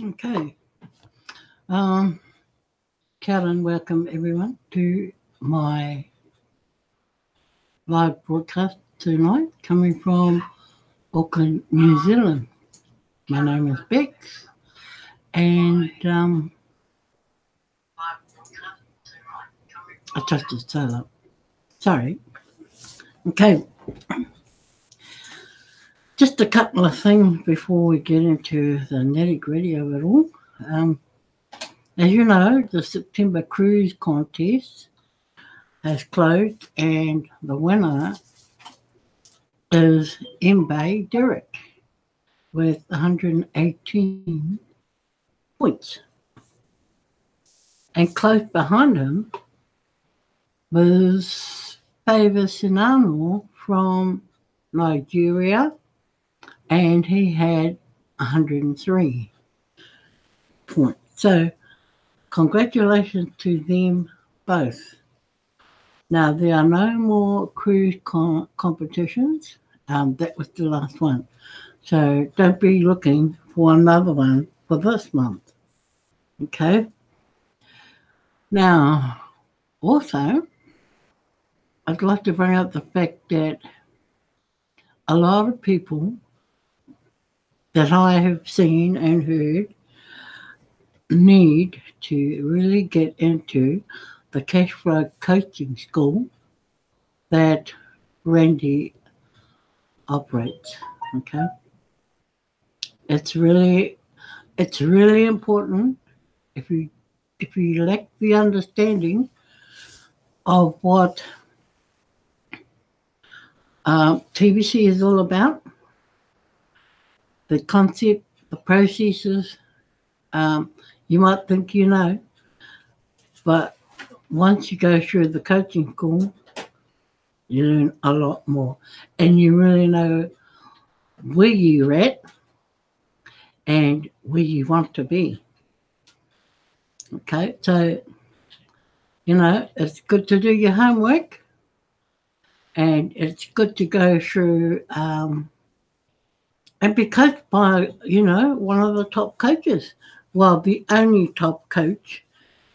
Okay. Karen, welcome everyone to my live broadcast tonight, coming from Auckland, New Zealand. My name is Bex, and I touched the tail up. Sorry. Okay. Just a couple of things before we get into the nitty-gritty of it all. As you know, the September cruise contest has closed, and the winner is Mbae Derek with 118 points. And close behind him was Favor Sinano from Nigeria, and he had 103 points. So congratulations to them both. Now, there are no more cruise competitions. That was the last one. So don't be looking for another one for this month. Okay? Now, also, I'd like to bring up the fact that a lot of people that I have seen and heard need to really get into the Cashflow coaching school that Randy operates. Okay, it's really important if you lack the understanding of what TBC is all about, the concept, the processes. You might think you know, but once you go through the coaching school, you learn a lot more, and you really know where you're at and where you want to be. Okay, so, it's good to do your homework, and it's good to go through and be coached by, one of the top coaches. Well, the only top coach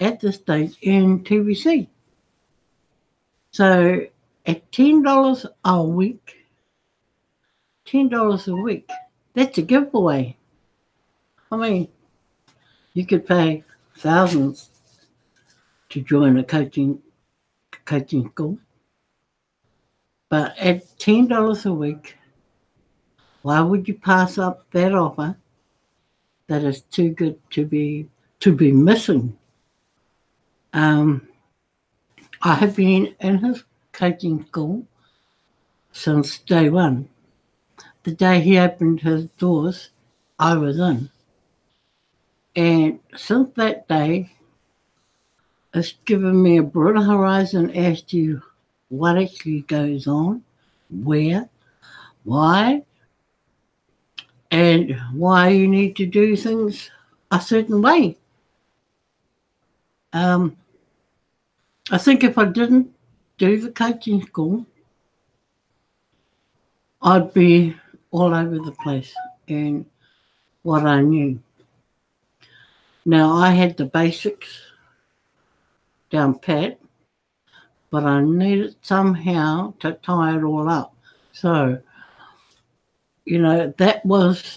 at this stage in TBC. So at $10 a week, that's a giveaway. I mean, you could pay thousands to join a coaching school. But at $10 a week, why would you pass up that offer that is too good to be missing? I have been in his coaching school since day one. The day he opened his doors, I was in. And since that day, it's given me a broader horizon as to what actually goes on, where, why, and why you need to do things a certain way. I think if I didn't do the coaching school, I'd be all over the place in what I knew. Now, I had the basics down pat, but I needed somehow to tie it all up. So, that was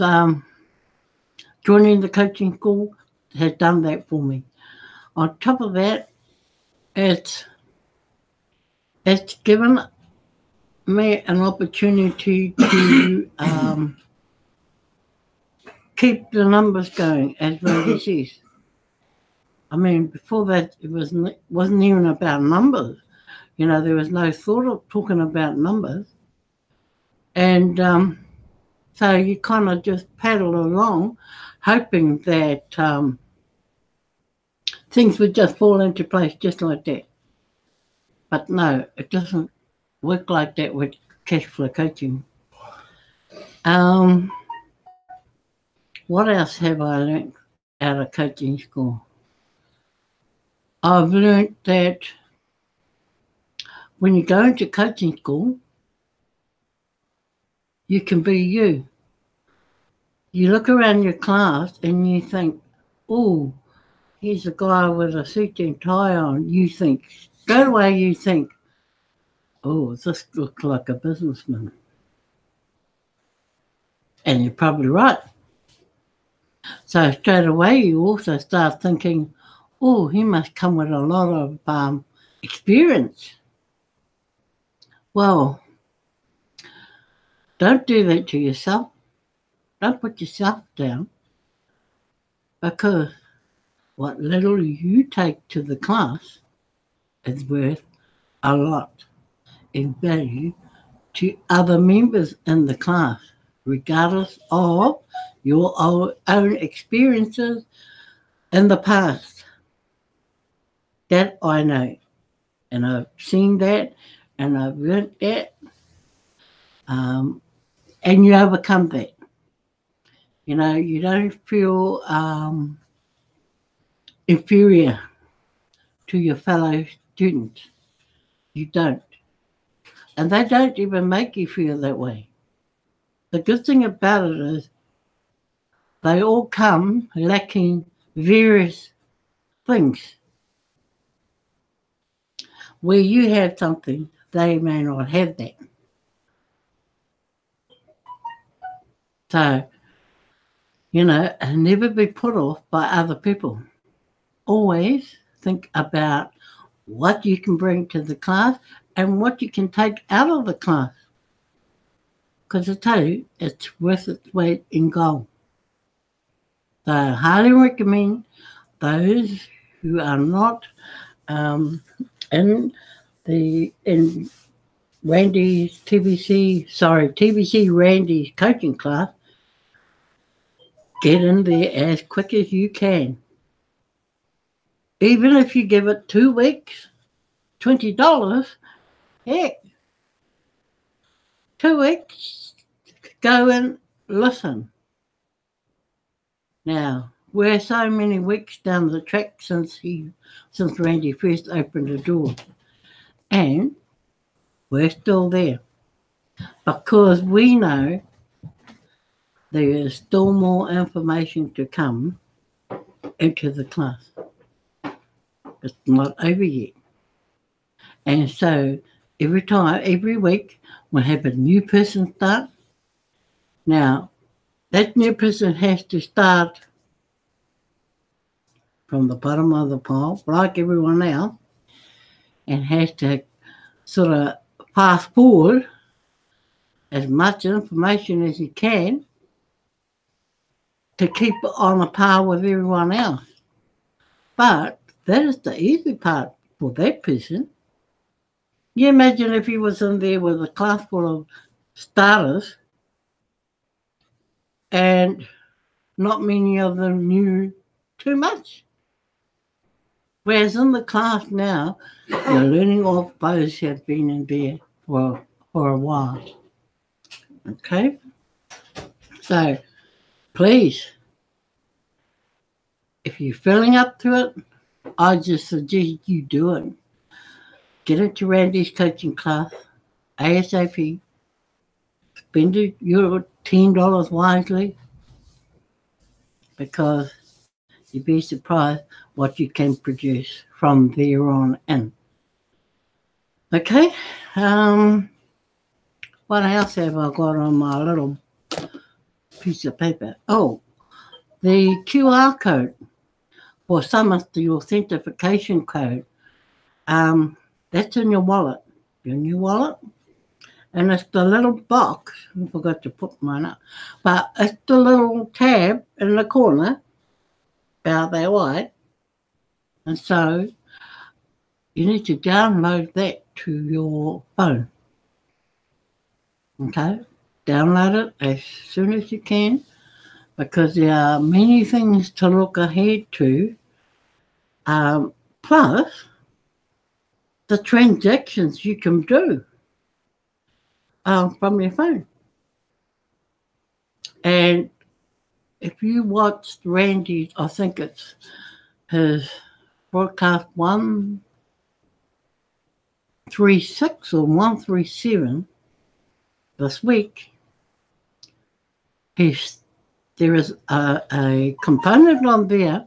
joining the coaching school has done that for me. On top of that, it's given me an opportunity to keep the numbers going, as Randy says. I mean, before that, it wasn't even about numbers. There was no thought of talking about numbers. And so you kind of just paddle along, hoping that things would just fall into place just like that. But no, it doesn't work like that with Cashflow coaching. What else have I learned out of coaching school? I've learned that when you go into coaching school, you can be you. You look around your class and you think, oh, here's a guy with a suit and tie on, you think, straight away you think, oh, this looks like a businessman. And you're probably right. So straight away you also start thinking, oh, he must come with a lot of experience. Well, don't do that to yourself. Don't put yourself down, because what little you take to the class is worth a lot in value to other members in the class, regardless of your own experiences in the past. That I know. And I've seen that, and I've learnt that, and you overcome that. You know, you don't feel inferior to your fellow students. You don't. And they don't even make you feel that way. The good thing about it is they all come lacking various things. Where you have something, they may not have that. So, you know, and never be put off by other people. Always think about what you can bring to the class and what you can take out of the class. Because I tell you, it's worth its weight in gold. So I highly recommend those who are not in Randy's TBC Randy's coaching class, get in there as quick as you can. Even if you give it 2 weeks, $20, heck, 2 weeks, go and listen. Now, we're so many weeks down the track since Randy first opened the door, and we're still there because we know there is still more information to come into the class. It's not over yet. And so every week, we'll have a new person start. Now, that new person has to start from the bottom of the pile, like everyone else, and has to sort of fast forward as much information as you can to keep on a par with everyone else. But that is the easy part for that person. You imagine if he was in there with a class full of starters and not many of them knew too much. Whereas in the class now, you're learning off those who have been in there for a while. Okay? So, please, if you're feeling up to it, I just suggest you do it. Get into Randy's coaching class, ASAP. Spend your $10 wisely, because you'd be surprised what you can produce from there on in. Okay? What else have I got on my little piece of paper? Oh, the QR code, or some of the authentication code. That's in your wallet. In your wallet. And it's the little box. I forgot to put mine up. But it's the little tab in the corner, about that wide. And so you need to download that to your phone. Okay? Download it as soon as you can, because there are many things to look ahead to. Plus, the transactions you can do from your phone. And if you watched Randy's, I think it's his broadcast 136 or 137 this week, there is a component on there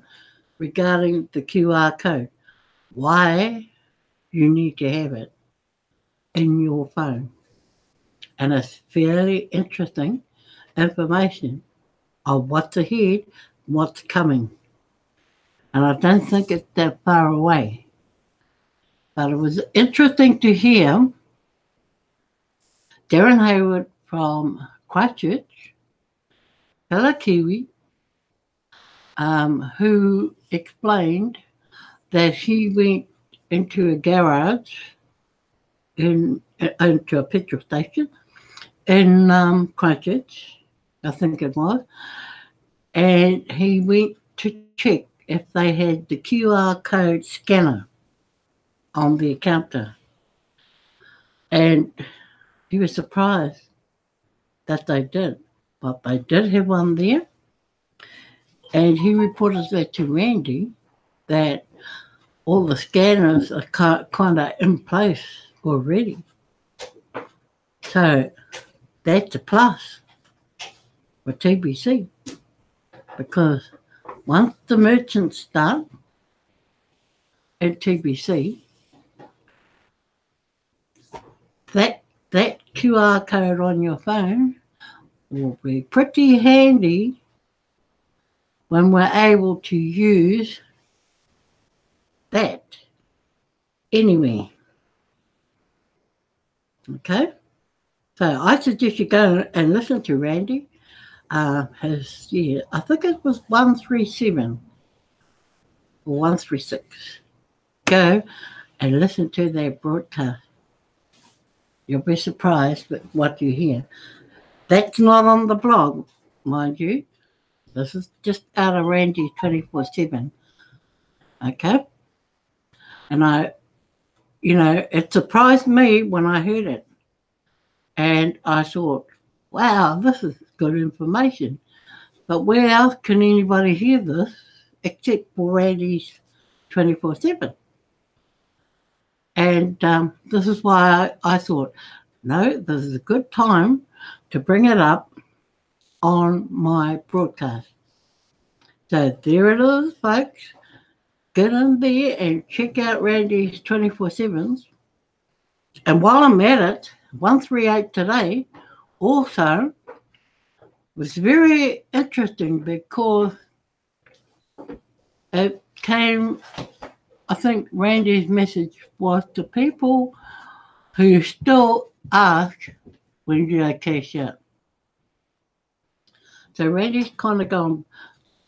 regarding the QR code. Why you need to have it in your phone. And it's fairly interesting information of what's ahead, what's coming. And I don't think it's that far away. But it was interesting to hear Darren Hayward from Christchurch, fellow Kiwi, who explained that he went into a garage into a petrol station in Christchurch, I think it was, and he went to check if they had the QR code scanner on the counter. And he was surprised that they did, but they did have one there. And he reported that to Randy, that all the scanners are kind of in place already. So that's a plus for TBC, because once the merchants start at TBC, that QR code on your phone will be pretty handy when we're able to use that anywhere. Okay? So I suggest you go and listen to Randy. I think it was 137 or 136. Go and listen to their broadcast. You'll be surprised with what you hear. That's not on the blog, mind you. This is just out of Randy's 24/7. Okay? And it surprised me when I heard it. And I thought, wow, this is good information. But where else can anybody hear this except for Randy's 24/7? And this is why I thought, no, this is a good time to bring it up on my broadcast. So there it is, folks. Get in there and check out Randy's 24/7s. And while I'm at it, 138 today also was very interesting because it came, I think Randy's message was to people who still ask, when do they cash out? So Randy's kind of gone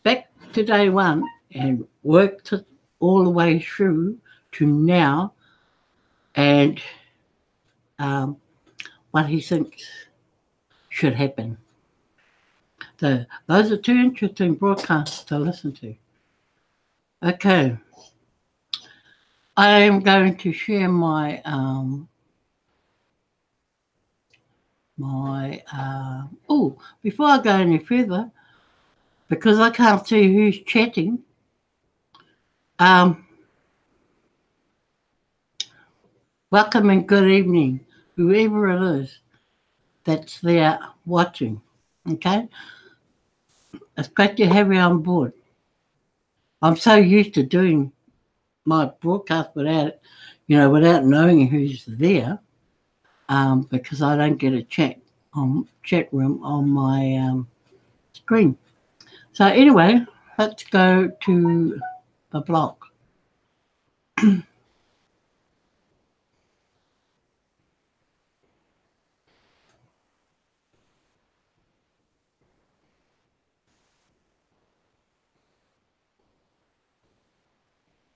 back to day one and worked it all the way through to now, and what he thinks should happen. So those are two interesting broadcasts to listen to. Okay. I am going to share my before I go any further, because I can't see who's chatting, welcome and good evening, whoever it is that's there watching, okay? It's great to have you on board. I'm so used to doing my broadcast without knowing who's there, because I don't get a chat room on my screen. So anyway, let's go to the blog.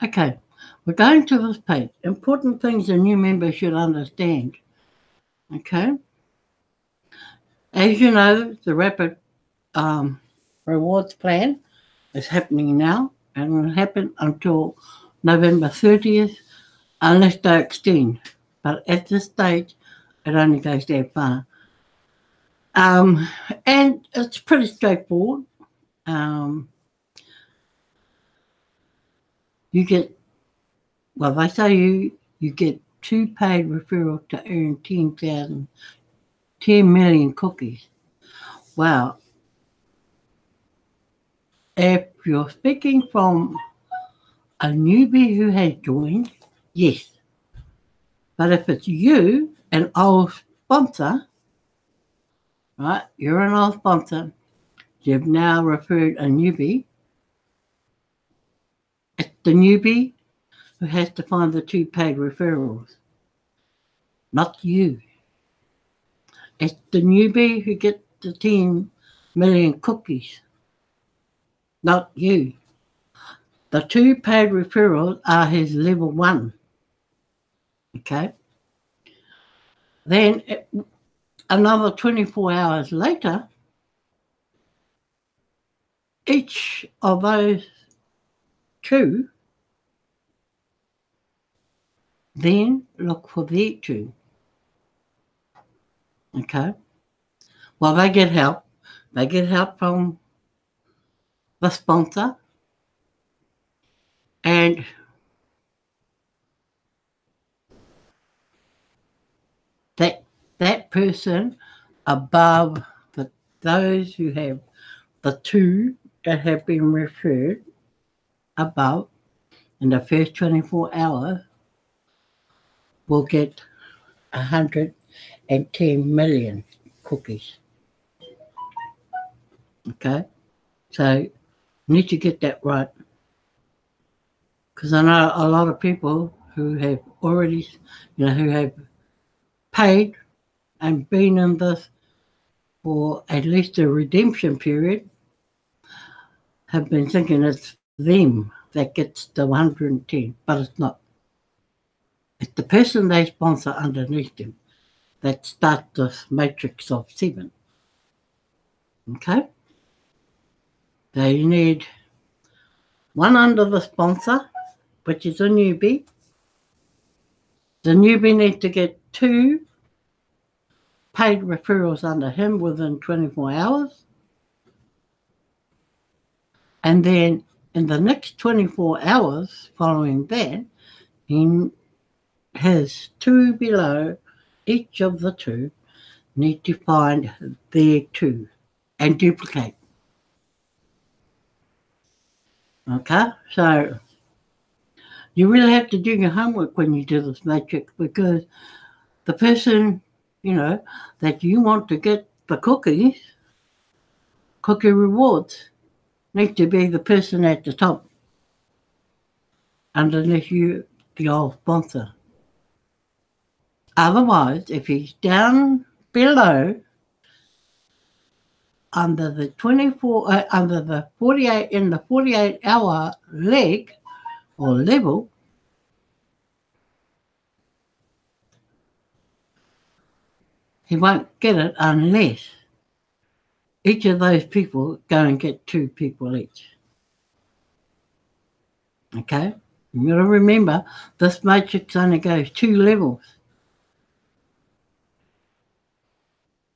Okay, we're going to this page. Important things a new member should understand. Okay. As you know, the rapid rewards plan is happening now, and will happen until November 30th, unless they extend. But at this stage, it only goes that far. And it's pretty straightforward. You get, well, they say you get 2 paid referrals to earn 10 million cookies. Wow. If you're speaking from A newbie who has joined, yes. But if it's you, an old sponsor, right, you're an old sponsor, you've now referred a newbie, it's the newbie who has to find the 2 paid referrals, not you. It's the newbie who gets the 10 million cookies, not you. The 2 paid referrals are his level 1. Okay? Then another 24 hours later, each of those 2 then look for their 2. Okay? Well, they get help. They get help from the sponsor, and that person above those who have the 2 that have been referred above in the first 24 hours will get 110 million cookies. Okay? So you need to get that right. Because I know a lot of people who have already, who have paid and been in this for at least a redemption period have been thinking it's them that gets the 110, but it's not. It's the person they sponsor underneath them that starts this matrix of 7. Okay? So you need 1 under the sponsor, which is a newbie. The newbie needs to get 2 paid referrals under him within 24 hours. And then in the next 24 hours following that, he has 2 below. Each of the 2 need to find their 2 and duplicate. Okay? So you really have to do your homework when you do this matrix, because the person, that you want to get the cookie rewards, need to be the person at the top underneath you, the old sponsor. Otherwise, if he's down below under the 48 in the 48-hour leg or level, he won't get it unless each of those people go and get 2 people each. Okay? You got to remember, this matrix only goes 2 levels.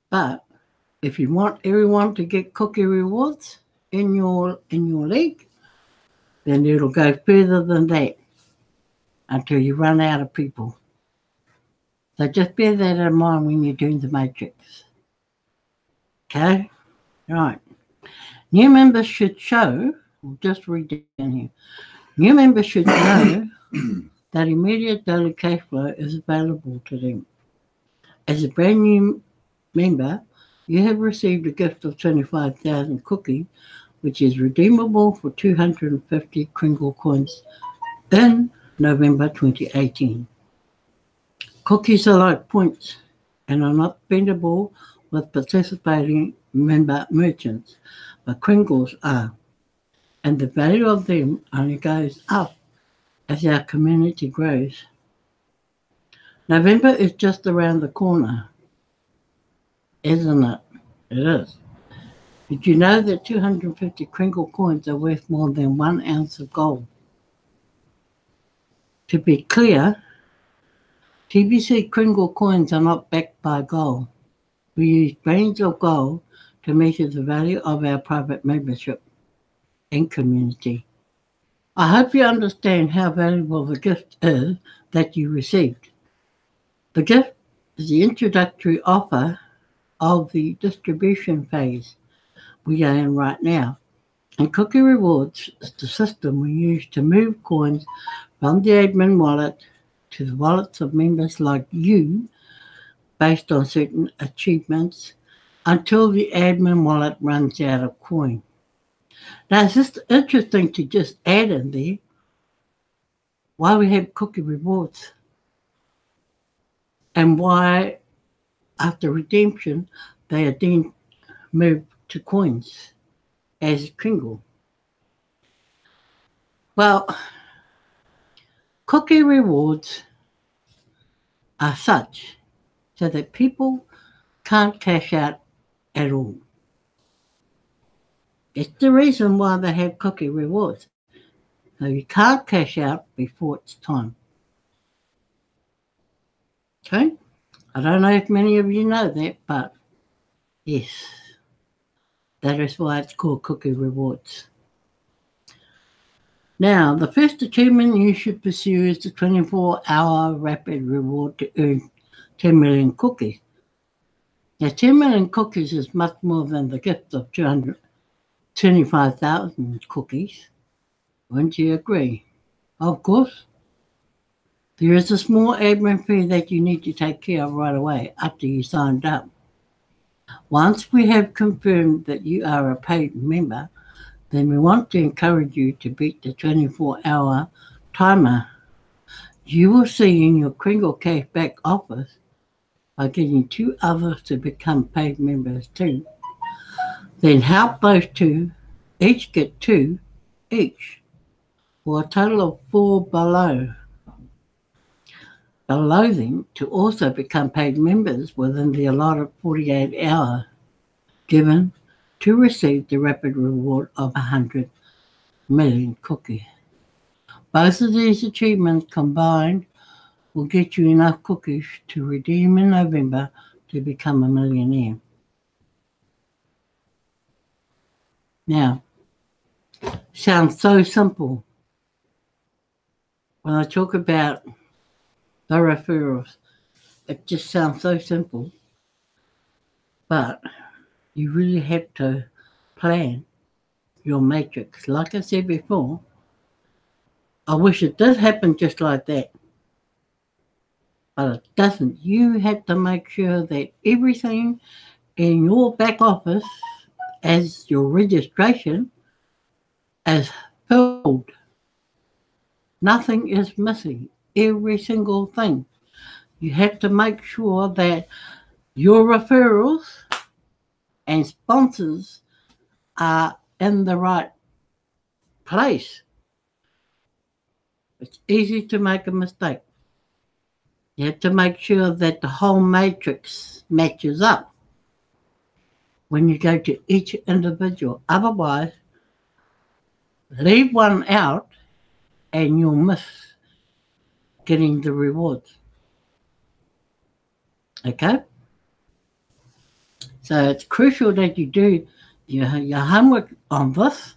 But if you want everyone to get cookie rewards in your league, then it'll go further than that until you run out of people. So just bear that in mind when you're doing the matrix. Okay? Right. New members should show, I'll just read down here. New members should know that immediate daily cash flow is available to them. As a brand new member, you have received a gift of 25,000 cookies, which is redeemable for 250 Kringle coins in November 2018. Cookies are like points and are not spendable with participating member merchants, but Kringles are, and the value of them only goes up as our community grows. November is just around the corner, isn't it? It is. Did you know that 250 Kringle coins are worth more than 1 ounce of gold? To be clear, TBC Kringle coins are not backed by gold. We use grains of gold to measure the value of our private membership and community. I hope you understand how valuable the gift is that you received. The gift is the introductory offer of the distribution phase we are in right now, And Cookie Rewards is the system we use to move coins from the admin wallet to the wallets of members like you based on certain achievements until the admin wallet runs out of coin. Now, it's just interesting to just add in there why we have Cookie Rewards and why after redemption they are then moved to coins as Kringle. Well, Cookie Rewards are such so that people can't cash out at all. It's the reason why they have Cookie Rewards. So you can't cash out before it's time. Okay? I don't know if many of you know that, but yes, that is why it's called Cookie Rewards. Now, the first achievement you should pursue is the 24-hour rapid reward to earn 10 million cookies. Now, 10 million cookies is much more than the gift of 225,000 cookies. Wouldn't you agree? Of course, there is a small admin fee that you need to take care of right away after you signed up. Once we have confirmed that you are a paid member, then we want to encourage you to beat the 24-hour timer. You will see in your Kringle Cashback office by getting 2 others to become paid members too. Then help those 2 each get 2 each, for a total of 4 below them to also become paid members within the allotted 48 hours given to receive the rapid reward of 100 million cookies. Both of these achievements combined will get you enough cookies to redeem in November to become a millionaire. Now, sounds so simple. When I talk about the referrals, it just sounds so simple, but you really have to plan your matrix. Like I said before, I wish it did happen just like that, but it doesn't. You have to make sure that everything in your back office as your registration is filled. Nothing is missing. Every single thing. You have to make sure that your referrals and sponsors are in the right place. It's easy to make a mistake. You have to make sure that the whole matrix matches up when you go to each individual. Otherwise, leave one out and you'll miss getting the rewards. Okay? So it's crucial that you do your homework on this.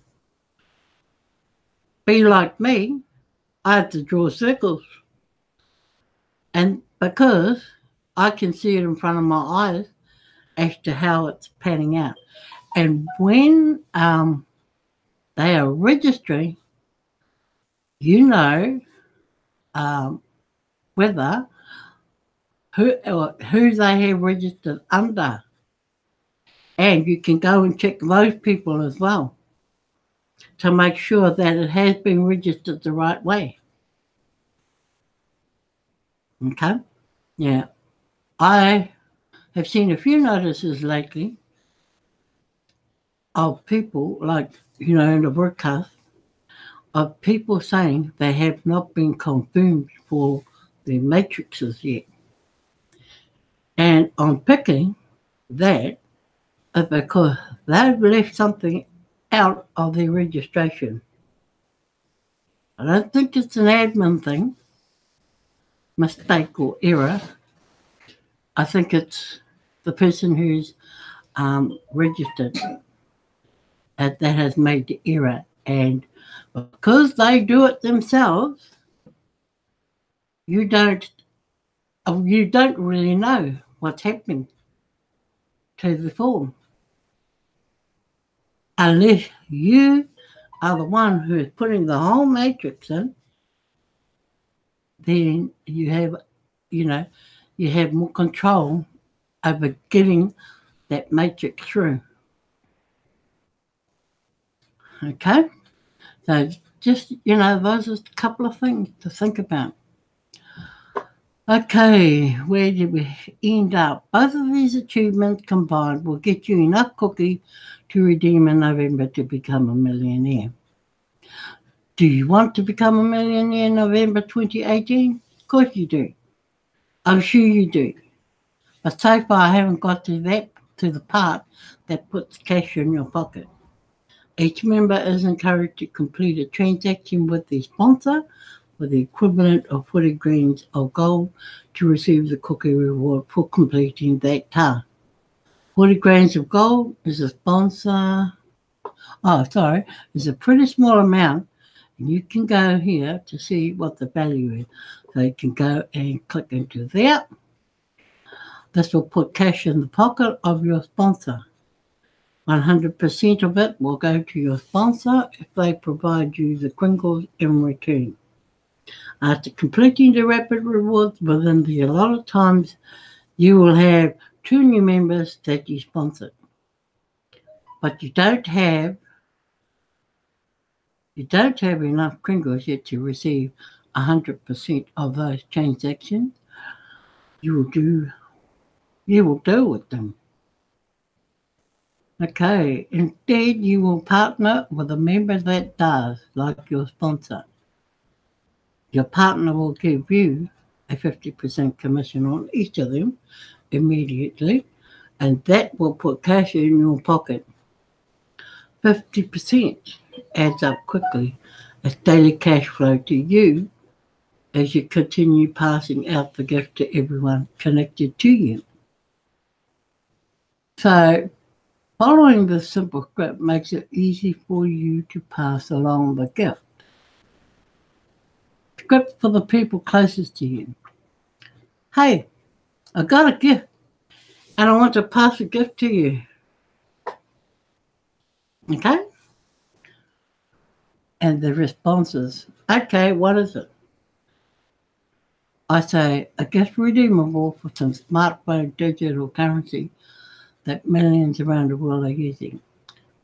Be like me, I have to draw circles. And because I can see it in front of my eyes as to how it's panning out. And when they are registering, you know whether who they have registered under. And you can go and check those people as well to make sure that it has been registered the right way. Okay? Yeah. I have seen a few notices lately of people, like, in the broadcast, of people saying they have not been confirmed for the matrices yet. And I'm picking that because they've left something out of their registration. I don't think it's an admin thing, mistake or error. I think it's the person who's registered that has made the error. And because they do it themselves, you don't really know what's happening to the form unless you are the one who is putting the whole matrix in, then you have, you have more control over getting that matrix through. Okay? So just, those are a couple of things to think about. Okay, where did we end up? Both of these achievements combined will get you enough cookie to redeem in November to become a millionaire. Do you want to become a millionaire in November 2018? Of course you do. I'm sure you do. But so far I haven't got to the part that puts cash in your pocket. Each member is encouraged to complete a transaction with the sponsor for the equivalent of 40 grains of gold to receive the cookie reward for completing that task. 40 grains of gold is a is a pretty small amount, and you can go here to see what the value is. So you can go and click into there. This will put cash in the pocket of your sponsor. 100% of it will go to your sponsor if they provide you the Kringles in return. After completing the rapid rewards within the allotted times, you will have 2 new members that you sponsored. But you don't have enough Kringles yet to receive 100% of those transactions. You will deal with them. Okay, instead you will partner with a member that does, like your sponsor. Your partner will give you a 50% commission on each of them immediately, and that will put cash in your pocket. 50% adds up quickly as daily cash flow to you as you continue passing out the gift to everyone connected to you. So, following this simple script makes it easy for you to pass along the gift. Script for the people closest to you. Hey, I got a gift and I want to pass a gift to you. Okay? And the response is, okay, what is it? I say, a gift redeemable for some smartphone digital currency that millions around the world are using.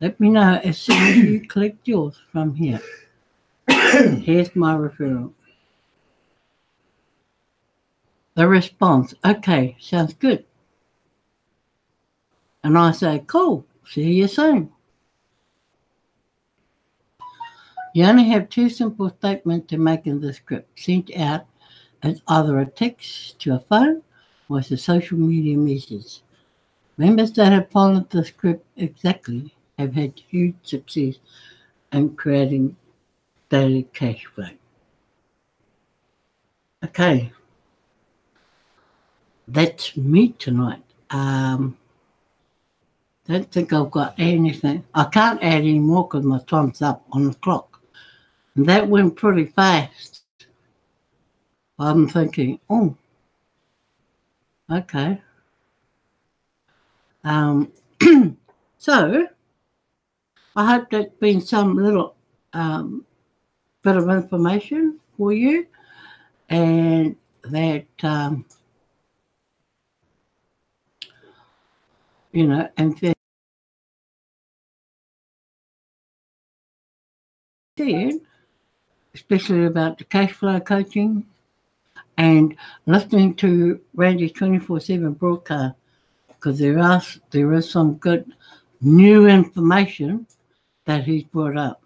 Let me know as soon as you collect yours from here. Here's my referral. The response, okay, sounds good. And I say, cool, see you soon. You only have 2 simple statements to make in the script, sent out as either a text to a phone or as a social media message. Members that have followed the script exactly have had huge success in creating daily cash flow. Okay, that's me tonight. Don't think I've got anything. I can't add any more because my time's up on the clock. And that went pretty fast. I'm thinking, oh, okay. So, I hope that's been some little bit of information for you, and that, and that said, especially about the cash flow coaching and listening to Randy's 24/7 broadcast, because there is some good new information that he's brought up,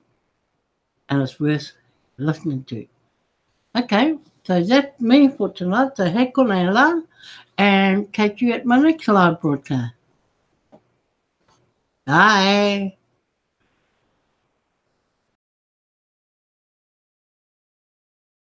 and it's worth listening to. Okay, so that's me for tonight. So he kona la, and catch you at my next live broadcast. Bye.